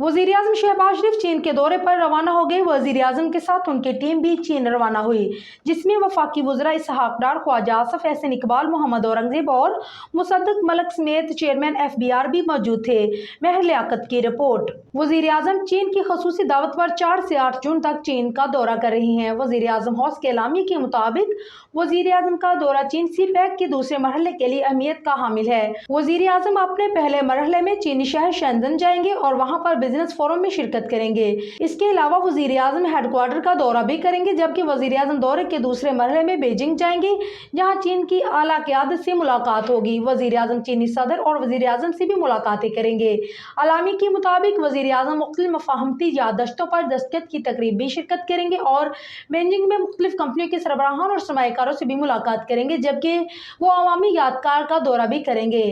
वज़ीर आज़म शहबाज शरीफ चीन के दौरे पर रवाना हो गए। वज़ीर आज़म के साथ उनकी टीम भी चीन रवाना हुई, जिसमें वफाकी वज़रा इसहाक डार, ख्वाजा आसफ, एहसन इकबाल, मोहम्मद औरंगजेब और मुसद्दक मलक समेत चेयरमैन FBR भी मौजूद थे। महर लियाकत की रिपोर्ट। वज़ीर आज़म चीन की खसूसी दावत पर 4 से 8 जून तक चीन का दौरा कर रही हैं। वज़ीर आज़म हाउस के एलामिया के मुताबिक वज़ीर आज़म का दौरा चीन CPEC के दूसरे मरहले के लिए अहमियत का हामिल है। वज़ीर आज़म अपने पहले मरहले में चीनी शहर शेंजन जाएंगे और वहाँ पर बिजनेस फोरम में शिरकत करेंगे। इसके अलावा वज़ीर आज़म हेडक्वार्टर का दौरा भी करेंगे, जबकि वज़ीर आज़म दौरे के दूसरे मरहले में बीजिंग जाएंगे, जहाँ चीन की आला क़यादत से मुलाकात होगी। वज़ीर आज़म चीनी सदर और वज़ीर आज़म से भी मुलाकातें करेंगे। अलामी के मुताबिक वज़ीर आज़म मुख्तलिफ मफाहमती याददाश्तों पर दस्तखत की तकरीब भी शिरकत करेंगे और बीजिंग में मुख्तलिफ कंपनियों के सरबराहान और सरमायाकारों से भी मुलाकात करेंगे, जबकि वो अवामी यादगार का दौरा भी करेंगे।